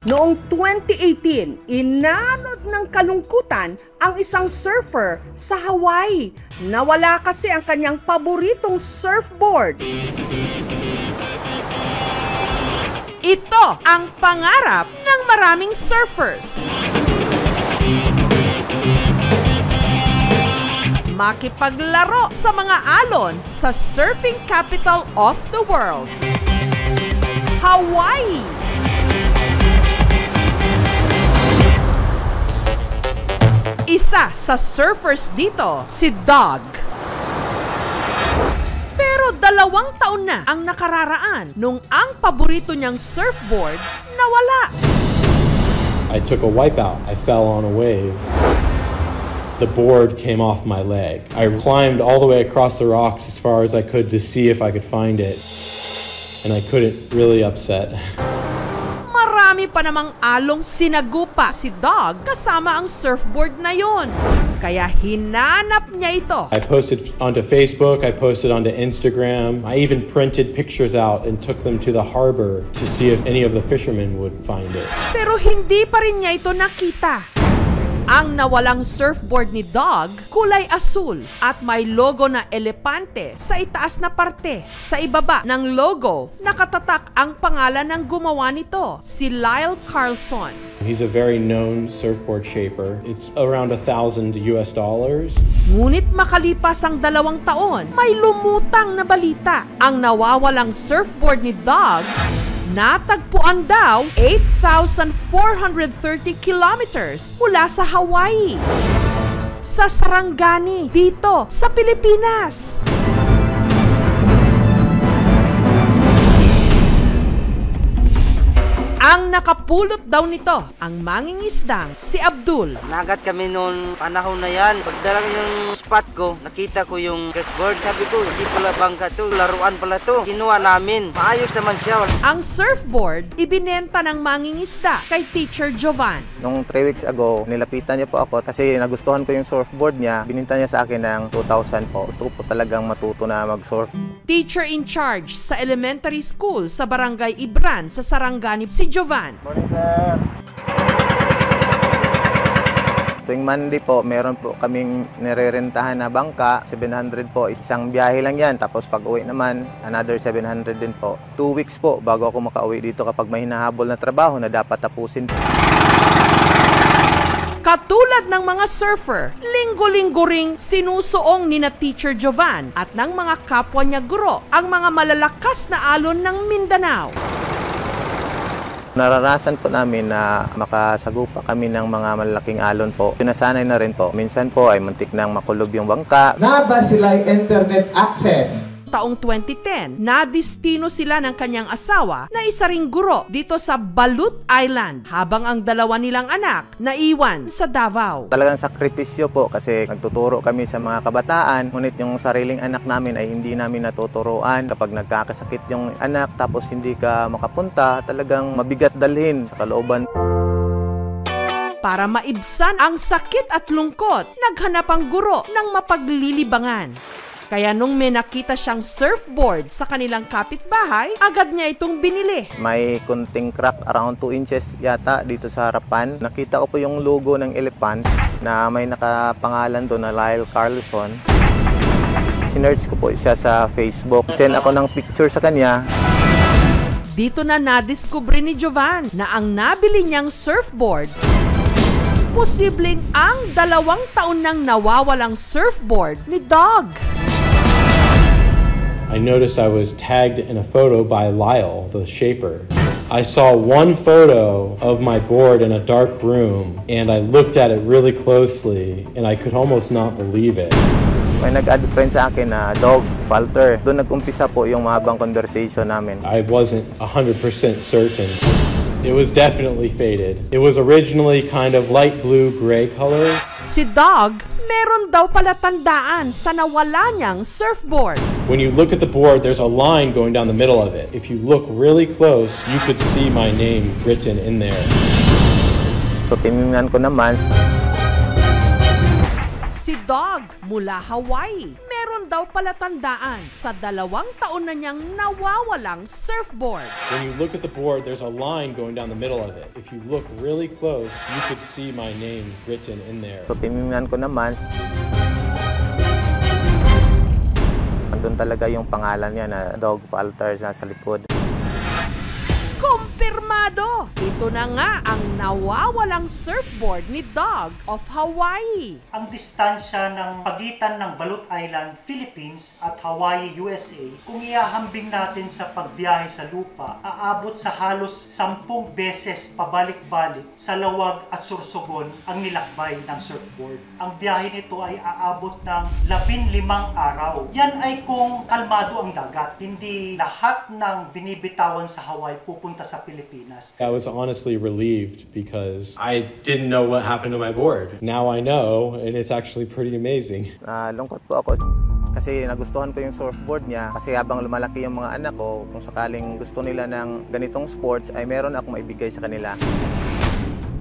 Noong 2018, inanod ng kalungkutan ang isang surfer sa Hawaii. Nawala kasi ang kanyang paboritong surfboard. Ito ang pangarap ng maraming surfers. Makipaglaro sa mga alon sa surfing capital of the world, Hawaii. Isa sa surfers dito, si Doug. Pero 2 taon na ang nakararaan nung ang paborito niyang surfboard nawala. I took a wipeout. I fell on a wave. The board came off my leg. I climbed all the way across the rocks as far as I could to see if I could find it. And I couldn't, really upset. Marami pa namang along sinagupa si Doug kasama ang surfboard na yon. Kaya hinanap niya ito. I posted onto Facebook, I posted onto Instagram. I even printed pictures out and took them to the harbor to see if any of the fishermen would find it. Pero hindi pa rin niya ito nakita. Ang nawalang surfboard ni Doug, kulay asul at may logo na elepante sa itaas na parte. Sa ibaba ng logo, nakatatak ang pangalan ng gumawa nito, si Lyle Carlson. He's a very known surfboard shaper. It's around $1,000 US. Ngunit makalipas ang 2 taon, may lumutang na balita. Ang nawawalang surfboard ni Doug, natagpuan daw 8,430 kilometers mula sa Hawaii, sa Sarangani, dito sa Pilipinas. Ang nakapulot daw nito, ang mangingisdang si Abdul. Nagat kami noon panahon na yan. Pagdalang yung spot ko, nakita ko yung surfboard. Sabi ko, hindi pala bangka to, laruan pala to. Kinuha namin. Maayos naman siya. Ang surfboard, ibinenta ng mangingisda kay Teacher Jovan. Nung 3 weeks ago, nilapitan niya po ako kasi nagustuhan ko yung surfboard niya. Bininta niya sa akin ng 2,000 po. Gusto ko po talagang matuto na mag-surf. Teacher in charge sa elementary school sa Barangay Ibran sa Sarangani, si Jovan. Morning, sir. Tuwing Monday po, meron po kaming nirerentahan na bangka. 700 po, isang biyahe lang yan. Tapos pag uwi naman, another 700 din po. 2 weeks po bago ako makauwi dito kapag may hinahabol na trabaho na dapat tapusin. Katulad ng mga surfer, linggo-linggo ring sinusuong ni na Teacher Jovan at ng mga kapwa niya guro ang mga malalakas na alon ng Mindanao. Naranasan po namin na makasagupa kami ng mga malalaking alon po. Sinasanay na rin po. Minsan po ay muntik nang makulog yung bangka. Naba sila internet access. Taong 2010, nadistino sila ng kanyang asawa na isa ring guro dito sa Balut Island habang ang 2 nilang anak naiwan sa Davao. Talagang sakripisyo po kasi nagtuturo kami sa mga kabataan, ngunit yung sariling anak namin ay hindi namin natuturuan. Kapag nagkakasakit yung anak tapos hindi ka makapunta, talagang mabigat dalhin sa kalooban. Para maibsan ang sakit at lungkot, naghanap ang guro ng mapaglilibangan. Kaya nung may nakita siyang surfboard sa kanilang kapitbahay, agad niya itong binili. May kunting crack around 2 inches yata dito sa harapan. Nakita ko po yung logo ng elephant na may nakapangalan doon na Lyle Carlson. Sinearch ko po siya sa Facebook. Send ako ng picture sa kanya. Dito na nadiskubre ni Jovan na ang nabili niyang surfboard, posibleng ang 2 taon nang nawawalang surfboard ni Doug. I noticed I was tagged in a photo by Lyle, the shaper. I saw one photo of my board in a dark room, and I looked at it really closely, and I could almost not believe it. May nag-add friend sa akin na Doug Falter. Doon nag-umpisa po yung mahabang conversation namin. I wasn't 100% certain. It was definitely faded. It was originally kind of light blue-gray color. Si Doug, meron daw pala tandaan sa nawala niyang surfboard. When you look at the board, there's a line going down the middle of it. If you look really close, you could see my name written in there. So tinignan ko naman. Si Doug mula Hawaii, meron daw palatandaan sa 2 taon na niyang nawawalang surfboard. When you look at the board, there's a line going down the middle of it. If you look really close, you could see my name written in there. So tinignan ko naman, andun talaga yung pangalan niya na Dog Palters na sa likod. Kumpirmado! Ito na nga ang nawawalang surfboard ni Dog of Hawaii. Ang distansya ng pagitan ng Balut Island, Philippines at Hawaii, USA, kung iahambing natin sa pagbiyahe sa lupa, aabot sa halos 10 beses pabalik-balik sa lawag at sursugon ang nilakbay ng surfboard. Ang biyahe nito ay aabot ng 15 araw. Yan ay kung kalmado ang dagat. Hindi lahat ng binibitawan sa Hawaii pupunta sa Pilipinas. I was honestly relieved because I didn't know what happened to my board. Now I know, and it's actually pretty amazing. Lungkot po ako kasi nagustuhan ko yung surfboard niya kasi habang lumalaki yung mga anak ko, kung sakaling gusto nila ng ganitong sports ay meron akong maibigay sa kanila.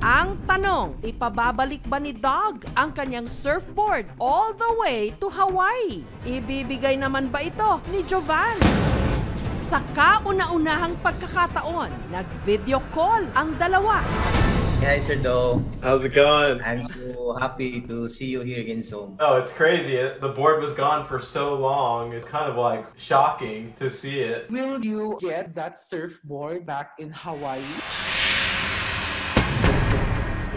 Ang tanong, ipababalik ba ni Dog ang kanyang surfboard all the way to Hawaii? Ibibigay naman ba ito ni Jovan? Sa kauna-unahang pagkakataon, nag-video call ang dalawa. Hi, Sir Do. How's it going? I'm so happy to see you here in Zoom. Oh, it's crazy. The board was gone for so long. It's kind of like shocking to see it. Will you get that surfboard back in Hawaii?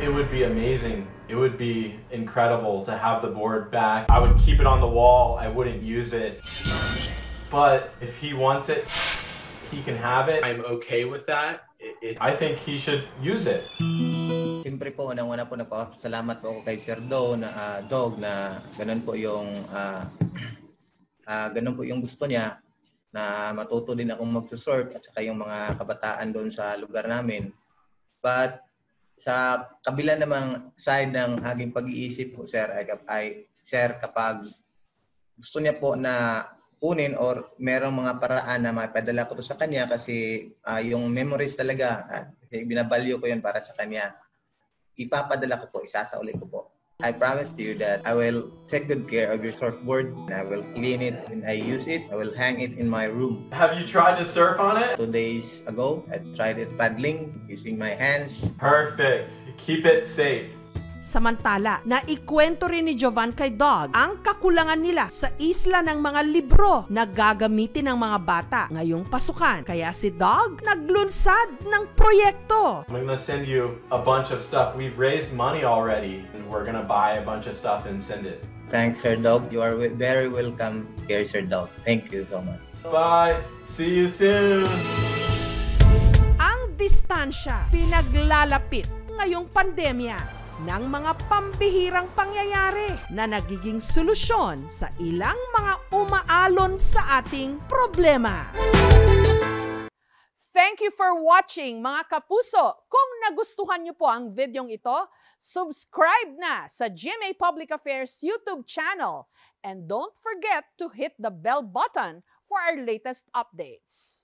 It would be amazing. It would be incredible to have the board back. I would keep it on the wall. I wouldn't use it. But if he wants it, he can have it. I'm okay with that. I think he should use it. Siyempre po, unang-una po nagpapasalamat po ako kay Sir Do na Dog na ganun po yung gusto niya na matuto din akong magsusurf at saka yung mga kabataan doon sa lugar namin. But sa kabila namang side ng aking pag-iisip po, Sir, Sir, kapag gusto niya po na kunin or merong mga paraan na maipadala ko to sa kanya kasi yung memories talaga, binabalyo ko yun para sa kanya. Ipapadala ko po, isasauli ko po. I promise to you that I will take good care of your surfboard. I will clean it when I use it. I will hang it in my room. Have you tried to surf on it? 2 days ago, I tried it paddling using my hands. Perfect. Keep it safe. Samantala, naikwento rin ni Jovan kay Dog ang kakulangan nila sa isla ng mga libro na gagamitin ng mga bata ngayong pasukan. Kaya si Dog naglunsad ng proyekto. I'm gonna send you a bunch of stuff. We've raised money already, and we're gonna buy a bunch of stuff and send it. Thanks, Sir Dog. You are very welcome here, Sir Dog. Thank you so much. Bye. See you soon. Ang distansya pinaglalapit ngayong pandemya ng mga pambihirang pangyayari na nagiging solusyon sa ilang mga umaalon sa ating problema. Thank you for watching, mga kapuso. Kung nagustuhan niyo po ang videong ito, subscribe na sa GMA Public Affairs YouTube channel and don't forget to hit the bell button for our latest updates.